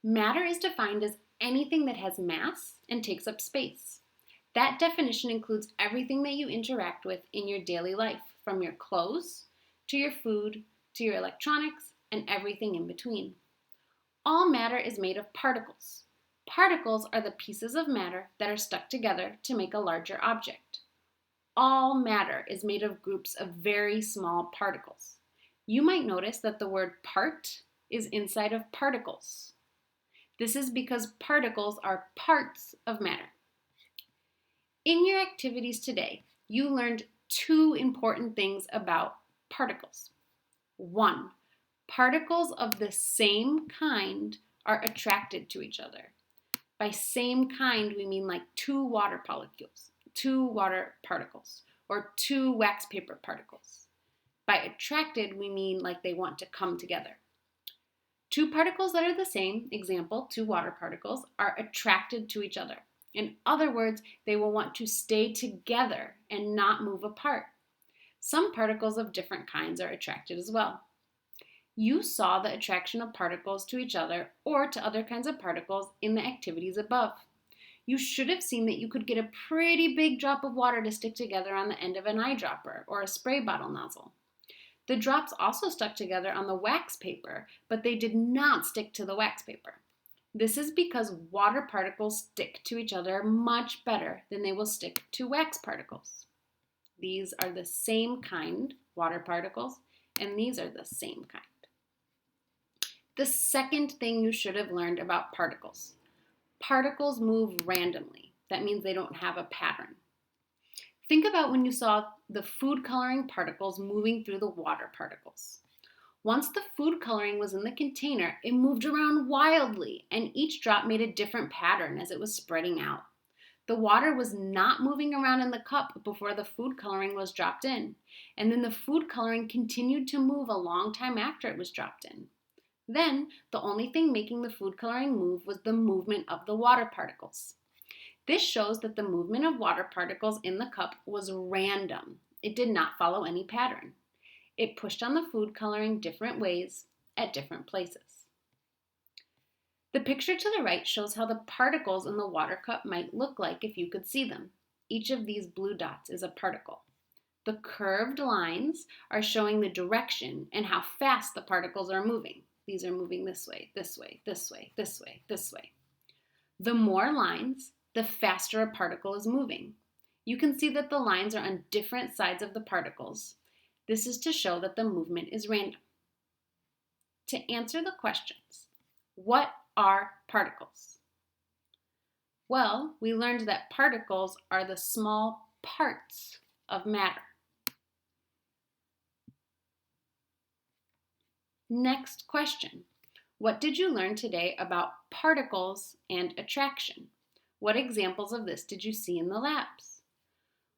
Matter is defined as anything that has mass and takes up space. That definition includes everything that you interact with in your daily life, from your clothes to your food to your electronics and everything in between. All matter is made of particles. Particles are the pieces of matter that are stuck together to make a larger object. All matter is made of groups of very small particles. You might notice that the word part is inside of particles. This is because particles are parts of matter. In your activities today, you learned two important things about particles. One, particles of the same kind are attracted to each other. By same kind, we mean like two water particles, or two wax paper particles. By attracted, we mean like they want to come together. Two particles that are the same, example, two water particles, are attracted to each other. In other words, they will want to stay together and not move apart. Some particles of different kinds are attracted as well. You saw the attraction of particles to each other or to other kinds of particles in the activities above. You should have seen that you could get a pretty big drop of water to stick together on the end of an eyedropper or a spray bottle nozzle. The drops also stuck together on the wax paper, but they did not stick to the wax paper. This is because water particles stick to each other much better than they will stick to wax particles. These are the same kind, water particles, and these are the same kind. The second thing you should have learned about particles. Particles move randomly. That means they don't have a pattern. Think about when you saw the food coloring particles moving through the water particles. Once the food coloring was in the container, it moved around wildly, and each drop made a different pattern as it was spreading out. The water was not moving around in the cup before the food coloring was dropped in, and then the food coloring continued to move a long time after it was dropped in. Then, the only thing making the food coloring move was the movement of the water particles. This shows that the movement of water particles in the cup was random. It did not follow any pattern. It pushed on the food coloring different ways at different places. The picture to the right shows how the particles in the water cup might look like if you could see them. Each of these blue dots is a particle. The curved lines are showing the direction and how fast the particles are moving. These are moving this way, this way, this way, this way, this way. The more lines, the faster a particle is moving. You can see that the lines are on different sides of the particles. This is to show that the movement is random. To answer the questions, what are particles? Well, we learned that particles are the small parts of matter. Next question. What did you learn today about particles and attraction? What examples of this did you see in the labs?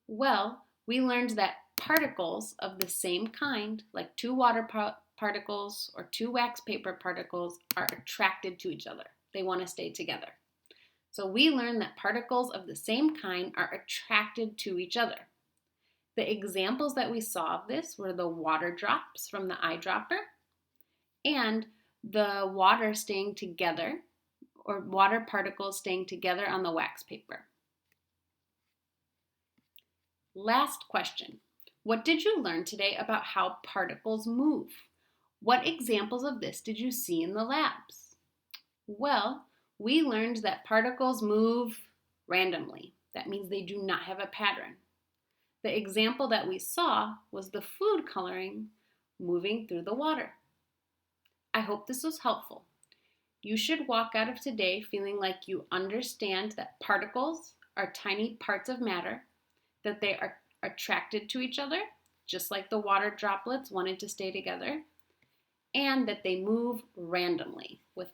Well, we learned that particles of the same kind, like two water particles or two wax paper particles, are attracted to each other. They want to stay together. So we learned that particles of the same kind are attracted to each other. The examples that we saw of this were the water drops from the eyedropper and the water staying together, or water particles staying together on the wax paper. Last question. What did you learn today about how particles move? What examples of this did you see in the labs? Well, we learned that particles move randomly. That means they do not have a pattern. The example that we saw was the food coloring moving through the water. I hope this was helpful. You should walk out of today feeling like you understand that particles are tiny parts of matter, that they are attracted to each other, just like the water droplets wanted to stay together, and that they move randomly with